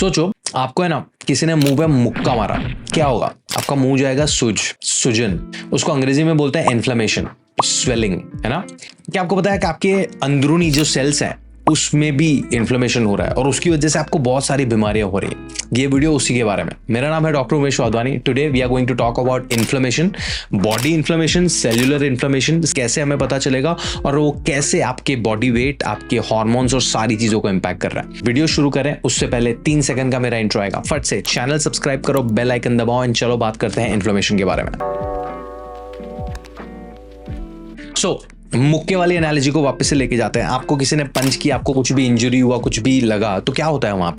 सोचो आपको है ना किसी ने मुंह पे मुक्का मारा, क्या होगा? आपका मुंह जाएगा सुजन, उसको अंग्रेजी में बोलते हैं इन्फ्लेमेशन, स्वेलिंग, है ना। क्या आपको पता है कि आपके अंदरूनी जो सेल्स हैं उसमें भी इन्फ्लेमेशन हो रहा है और उसकी वजह से आपको बहुत सारी बीमारियां हो रही हैं। ये वीडियो उसी के बारे में। मेरा नाम है doctor Umesh Wadhwani. Today we are going to talk about inflammation, body inflammation, cellular inflammation, कैसे हमें पता चलेगा और वो कैसे आपके बॉडी वेट, आपके हार्मोन्स और सारी चीजों को इंपैक्ट कर रहा है। वीडियो शुरू करें उससे पहले 3 सेकंड का मेरा इंट्रो आएगा। फट से चैनल सब्सक्राइब करो, बेल आइकन दबाओ एंड चलो बात करते हैं इन्फ्लेमेशन के बारे में। मुक्के वाली एनालॉजी को वापस से लेके जाते हैं। आपको किसी ने पंच किया, आपको कुछ भी इंजरी हुआ, कुछ भी लगा, तो क्या होता है वहां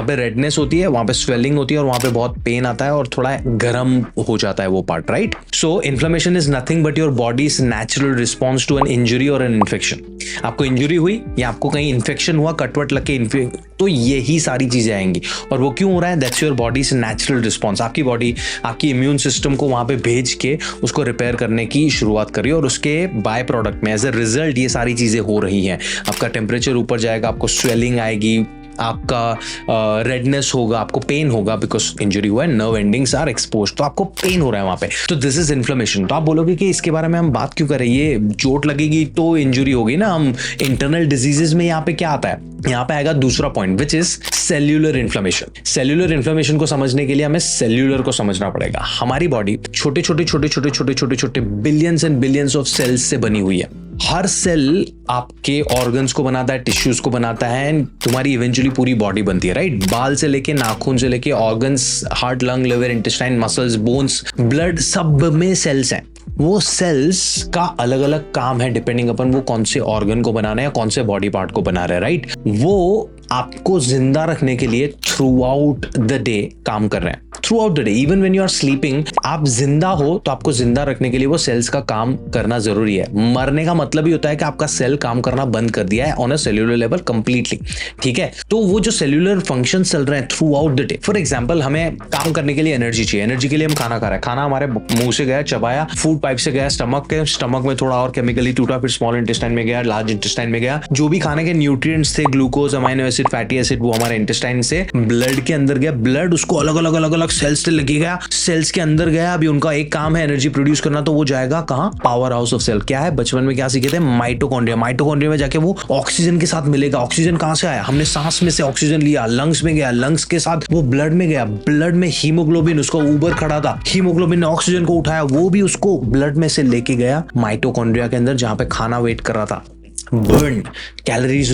पे रेडनेस होती है, वहां पे स्वेलिंग होती है और वहां पे बहुत पेन आता है और थोड़ा गर्म हो जाता है वो part, right. So inflammation is nothing but your body's natural response to an injury और एन इन्फेक्शन। आपको इंजरी हुई या आपको कहीं इन्फेक्शन हुआ, कटवट लग के, तो यही सारी चीजें आएंगी। और वो क्यों हो रहा है? That's your body's natural response. आपकी बॉडी आपकी इम्यून सिस्टम को वहां पे भेज के उसको रिपेयर करने की शुरुआत करी और उसके बाय प्रोडक्ट में एज अ रिजल्ट ये सारी चीजें हो रही हैं। आपका टेम्परेचर ऊपर जाएगा, आपको स्वेलिंग आएगी, आपका रेडनेस होगा, आपको पेन होगा बिकॉज इंजरी हुआ है, नर्व एंडिंग्स आर एक्सपोज, तो आपको पेन हो रहा है वहां पे। तो दिस इज इन्फ्लेमेशन। तो आप बोलोगे कि इसके बारे में हम बात क्यों करें, ये चोट लगेगी तो इंजरी होगी ना। हम इंटरनल डिजीजेस में यहाँ पे क्या आता है, यहाँ पे आएगा दूसरा point which is cellular inflammation. Cellular inflammation को समझने के लिए हमें सेल्यूलर को समझना पड़ेगा। हमारी बॉडी छोटे छोटे billions and billions of cells से बनी हुई है। हर सेल आपके ऑर्गन्स को बनाता है, टिश्यूज को बनाता है एंड तुम्हारी इवेंचुअली पूरी बॉडी बनती है, राइट। बाल से लेके नाखून से लेके organs, heart, lung, liver, intestine, muscles, bones, blood, सब में सेल्स हैं। वो सेल्स का अलग अलग काम है डिपेंडिंग अपन वो कौन से ऑर्गन को बनाना है या कौन से बॉडी पार्ट को बना रहे हैं, राइट। वो आपको जिंदा रखने के लिए थ्रू आउट द डे काम कर रहे हैं। Throughout the day, even when you are sleeping, आप जिंदा हो तो आपको जिंदा रखने के लिए वो सेल्स का काम करना जरूरी है। मरने का मतलब ही होता है कि आपका सेल काम करना बंद कर दिया है on a cellular level completely, ठीक है। तो वो जो सेल्यूलर फंक्शन चल रहे हैं throughout the day, for example हमें काम करने के लिए एनर्जी चाहिए। एनर्जी के लिए हम खाना खा रहे हैं, खाना हमारे मुंह से गया, चबाया, फूड पाइप से गया स्टमक में थोड़ा और केमिकली टूटा, फिर स्मॉल इंटेस्टाइन में गया, लार्ज इंटेस्टाइन में गया। जो भी खाने के न्यूट्रिएंट्स थे, glucose, amino acid, fatty acid, वो हमारे इंटेस्टाइन से ब्लड के अंदर गया। ब्लड उसको अलग अलग सेल्स से लगी गया, सेल्स के अंदर गया। अभी उनका एक काम है एनर्जी प्रोड्यूस करना, तो वो जाएगा कहाँ? Powerhouse of cell. क्या है बचपन में क्या सीखे थे? माइटोकॉन्ड्रिया। माइटोकॉन्ड्रिया में जाके वो ऑक्सीजन के साथ मिलेगा। ऑक्सीजन कहाँ से आया? हमने सांस में से ऑक्सीजन लिया, लंग्स में गया, लंग्स के साथ वो ब्लड में गया, ब्लड में हीमोग्लोबिन, उसका ऊपर खड़ा था, हीमोग्लोबिन ने ऑक्सीजन को उठाया, वो भी उसको ब्लड में से लेके गया माइटोकॉन्ड्रिया के अंदर जहां पे खाना वेट कर रहा था। बर्न, कैलोरीज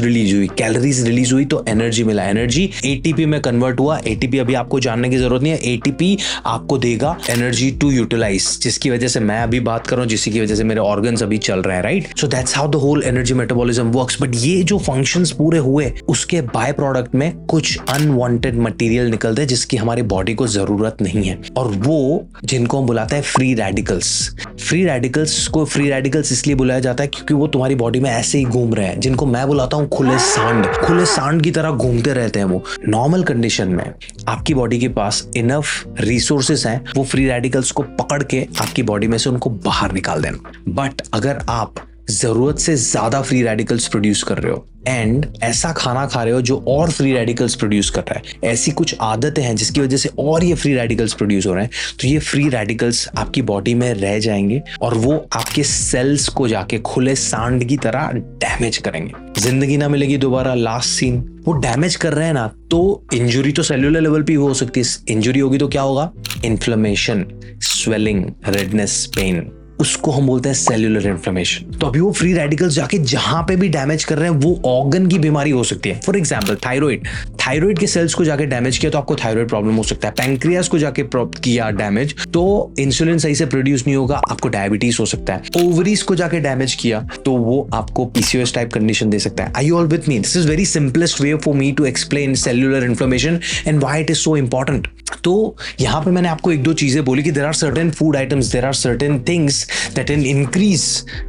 रिलीज हुई तो एनर्जी मिला, एनर्जी एटीपी में कन्वर्ट हुआ। एटीपी अभी आपको जानने की जरूरत नहीं है, एटीपी आपको देगा एनर्जी टू यूटिलाइज, जिसकी वजह से मैं अभी बात कर रहा हूं, जिसकी वजह से मेरे ऑर्गन्स अभी चल रहे हैं, right. So that's how the whole energy metabolism works. But ये जो फंक्शंस पूरे हुए, उसके बाय प्रोडक्ट में कुछ अनवांटेड मटेरियल निकलते हैं जिसकी हमारी बॉडी को जरूरत नहीं है, और वो जिनको हम बुलाते हैं फ्री रेडिकल्स। फ्री रेडिकल्स इसलिए बुलाया जाता है क्योंकि वो तुम्हारी बॉडी में ऐसे ही घूम रहे हैं, जिनको मैं बुलाता हूं खुले सांड की तरह घूमते रहते हैं। वो नॉर्मल कंडीशन में आपकी बॉडी के पास इनफ रिसोर्सेस हैं वो फ्री रेडिकल्स को पकड़ के आपकी बॉडी में से उनको बाहर निकाल देना। बट अगर आप जरूरत से ज्यादा फ्री रेडिकल्स प्रोड्यूस कर रहे हो एंड ऐसा खाना खा रहे हो जो और फ्री रेडिकल्स प्रोड्यूस कर रहा है, ऐसी कुछ आदतें हैं जिसकी वजह से और ये फ्री रेडिकल्स प्रोड्यूस हो रहे हैं, तो ये फ्री रेडिकल्स आपकी बॉडी में रह जाएंगे और वो आपके सेल्स को जाके खुले सांड की तरह डैमेज करेंगे। जिंदगी ना मिलेगी दोबारा, लास्ट सीन। वो डैमेज कर रहे हैं ना, तो इंजुरी तो सेल्यूलर लेवल पे हो सकती है। इंजुरी होगी तो क्या होगा? इन्फ्लेमेशन, स्वेलिंग, रेडनेस, पेन, उसको हम बोलते हैं सेल्यूलर इन्फ्लेमेशन। तो अभी वो फ्री रेडिकल्स जाके जहां पे भी डैमेज कर रहे हैं वो ऑर्गन की बीमारी हो सकती है। फॉर एग्जांपल थायराइड के सेल्स को जाके डैमेज किया तो आपको थायराइड प्रॉब्लम हो सकता है। पैंक्रियास को जाके किया डैमेज तो इंसुलिन सही से प्रोड्यूस नहीं होगा, आपको डायबिटीज हो सकता है। ओवरीज को जाके डैमेज किया तो वो आपको पीसीओएस टाइप कंडीशन दे सकता है। Are you all with me? This is very simplest way for me to explain cellular inflammation and why it is so important. तो यहां पे मैंने आपको एक दो चीजें बोली कि there are certain food items, there are certain things that can increase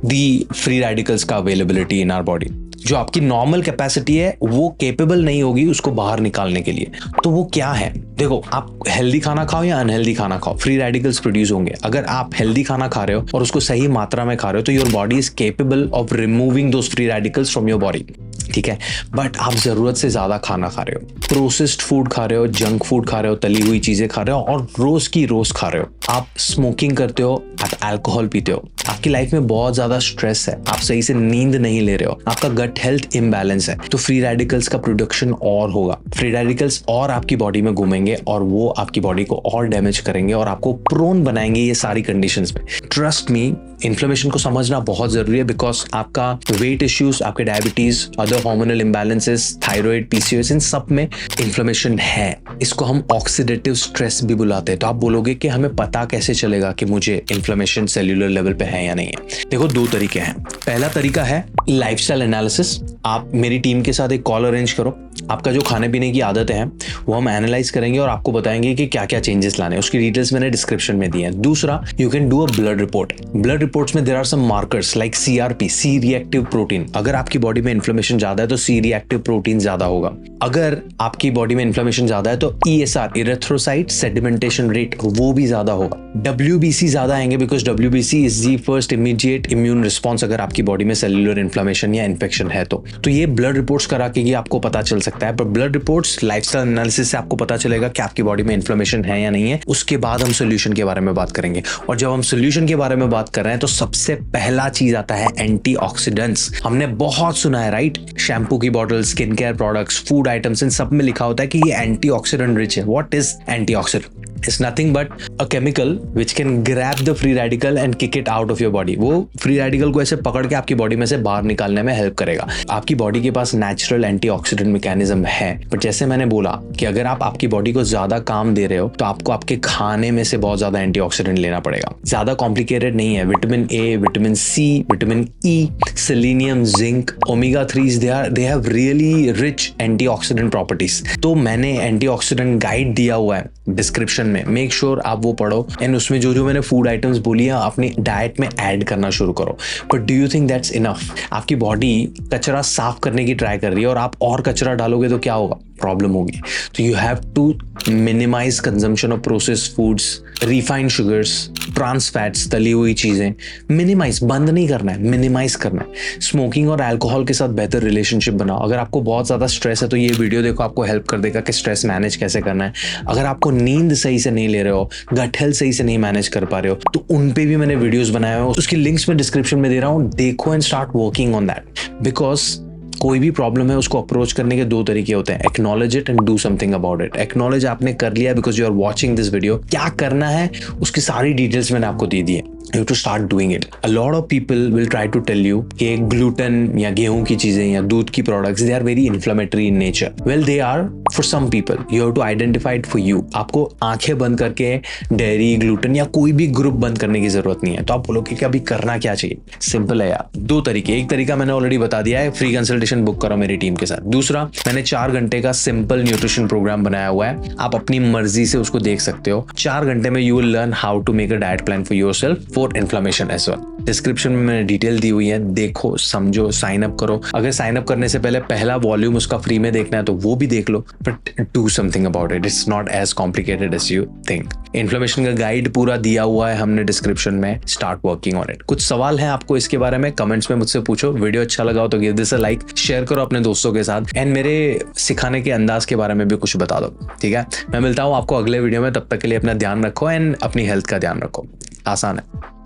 the free radicals का अवेलेबिलिटी इन आवर बॉडी। जो आपकी नॉर्मल कैपेसिटी है वो केपेबल नहीं होगी उसको बाहर निकालने के लिए। तो वो क्या है? देखो, आप हेल्दी खाना खाओ या अनहेल्दी खाना खाओ, फ्री रेडिकल्स प्रोड्यूस होंगे। अगर आप हेल्दी खाना खा रहे हो और उसको सही मात्रा में खा रहे हो तो your body is capable of removing those free radicals from your body. ठीक है, बट आप जरूरत से ज्यादा खाना खा रहे हो, प्रोसेस्ड फूड खा रहे हो, जंक फूड खा रहे हो, तली हुई चीजें खा रहे हो और रोज की रोज खा रहे हो, आप स्मोकिंग करते हो, आप अल्कोहल पीते हो, आपकी लाइफ में बहुत ज्यादा स्ट्रेस है, आप सही से नींद नहीं ले रहे हो, आपका गट हेल्थ इम्बैलेंस है, तो फ्री रेडिकल्स का प्रोडक्शन और होगा, फ्री रेडिकल्स और आपकी बॉडी में घूमेंगे और वो आपकी बॉडी को और डैमेज करेंगे और आपको प्रोन बनाएंगे ये सारी कंडीशंस में। ट्रस्ट मी, इन्फ्लेमेशन को समझना बहुत जरूरी है, बिकॉज आपका वेट इश्यूज, आपके diabetes, other hormonal imbalances, thyroid, PCOS, इन सब में इन्फ्लेमेशन है। इसको हम ऑक्सीडेटिव स्ट्रेस भी बुलाते हैं। तो आप बोलोगे कि हमें पता कैसे चलेगा कि मुझे इन्फ्लेमेशन सेल्यूलर लेवल पे है या नहीं है? देखो, दो तरीके हैं। पहला तरीका है लाइफस्टाइल एनालिसिस। आप मेरी टीम के साथ एक कॉल अरेंज करो, आपका जो खाने पीने की आदतें हैं वो हम एनालाइज करेंगे और आपको बताएंगे कि क्या क्या चेंजेस लाने हैं। उसकी डिटेल्स मैंने डिस्क्रिप्शन में दी हैं। दूसरा, you can do a blood report. Blood reports में there are some markers like CRP, C reactive protein. अगर आपकी बॉडी में इन्फ्लेमेशन ज्यादा है तो सी रिएक्टिव प्रोटीन ज्यादा होगा। अगर आपकी बॉडी में इन्फ्लेमेशन ज्यादा है तो ईएसआर, इरेथ्रोसाइट सेडिमेंटेशन रेट, वो भी ज्यादा होगा। डब्ल्यूबीसी ज्यादा आएंगे because WBC is the first immediate immune response अगर आपकी बॉडी में सेल्युलर इन्फ्लेमेशन या इन्फेक्शन है तो ये ब्लड रिपोर्ट्स करा के ही आपको पता चल सकता है। पर ब्लड रिपोर्ट्स, लाइफस्टाइल एनालिसिस से आपको पता चलेगा कि आपकी बॉडी में इन्फ्लेमेशन है या नहीं है। उसके बाद हम सोल्यूशन के बारे में बात करेंगे। और जब हम सोल्यूशन के बारे में बात कर रहे हैं तो सबसे पहला चीज आता है एंटीऑक्सीडेंट्स। हमने बहुत सुना है, राइट? शैम्पू की bottle, skin care products, food items, इन सब में लिखा होता है कि ये एंटीऑक्सीडेंट रिच है। What is antioxidant? It's nothing but a chemical which can grab the free radical and kick it out of your body. वो फ्री रेडिकल को ऐसे पकड़ के आपकी बॉडी में से बाहर निकालने में हेल्प करेगा। आपकी बॉडी के पास नेचुरल एंटीऑक्सीडेंट मैकेनिज्म है। बट जैसे मैंने बोला कि अगर आप आपकी बॉडी को ज्यादा काम दे रहे हो तो आपको आपके खाने में से बहुत ज्यादा एंटीऑक्सीडेंट लेना पड़ेगा। ज्यादा कॉम्प्लिकेटेड नहीं है। Vitamin A, vitamin C, vitamin E, selenium, zinc, omega 3s, they have really rich antioxidant properties. तो मैंने एंटीऑक्सीडेंट गाइड दिया हुआ है डिस्क्रिप्शन में, मेक श्योर आप वो पढ़ो एंड उसमें जो मैंने फूड आइटम्स बोली है अपनी डाइट में ऐड करना शुरू करो। But do you think that's enough? आपकी बॉडी कचरा साफ करने की ट्राई कर रही है और आप और कचरा डालोगे तो क्या होगा? प्रॉब्लम होगी। तो you have to minimise consumption of processed foods, refined sugars, trans fats, तली हुई चीजें मिनिमाइज, बंद नहीं करना है, मिनिमाइज करना है। स्मोकिंग और अल्कोहल के साथ बेहतर रिलेशनशिप बनाओ। अगर आपको बहुत ज्यादा स्ट्रेस है तो ये वीडियो देखो, आपको हेल्प कर देगा कि स्ट्रेस मैनेज कैसे करना है। अगर आपको नींद सही से नहीं ले रहे हो, गट हेल्थ सही से नहीं मैनेज कर पा रहे हो, तो उन पे भी मैंने वीडियोस बनाए हुए हैं, उसकी लिंक्स मैं डिस्क्रिप्शन में दे रहा हूँ। देखो and start working on that. Because कोई भी प्रॉब्लम है उसको अप्रोच करने के दो तरीके होते हैं, acknowledge it and do something about it. Acknowledge आपने कर लिया because you are watching this video, क्या करना है उसकी सारी डिटेल्स मैंने आपको दे दी है। You have to start doing it. A lot of people will try to tell you कि ग्लूटेन या गेहूं की चीजें या दूध की products they are very inflammatory in nature. Well, they are for some people. You have to identify it for you. आपको आंखें बंद करके डेयरी, ग्लूटेन या कोई भी ग्रुप बंद करने की जरूरत नहीं है। तो आप बोलोगे कि अभी करना क्या चाहिए? सिंपल है यार, दो तरीके। एक तरीका मैंने ऑलरेडी बता दिया है, फ्री कंसल्टेशन बुक करो मेरी टीम के साथ। दूसरा, मैंने 4 घंटे का सिंपल न्यूट्रिशन प्रोग्राम बनाया हुआ है, आप अपनी मर्जी से उसको देख सकते हो। 4 घंटे में you will learn how to make a diet plan for yourself for inflammation as well. Description में मैंने डिटेल दी हुई है, देखो, समझो, साइन अप करो। अगर साइन अप करने से पहले पहला वॉल्यूम उसका फ्री में देखना है तो वो भी देख लो, but do something about it. It's not as complicated as you think. Inflammation का गाइड पूरा दिया हुआ है हमने डिस्क्रिप्शन में, स्टार्ट वर्किंग ऑन इट। कुछ सवाल है आपको इसके बारे में, कमेंट्स में मुझसे पूछो। वीडियो अच्छा लगा हो तो give this a like, share करो अपने दोस्तों के साथ एंड मेरे सिखाने के अंदाज के बारे में भी कुछ बता दो, ठीक है? मैं मिलता हूँ आपको अगले वीडियो में, तब तक के लिए अपना ध्यान रखो एंड अपनी हेल्थ का ध्यान रखो। आसान है।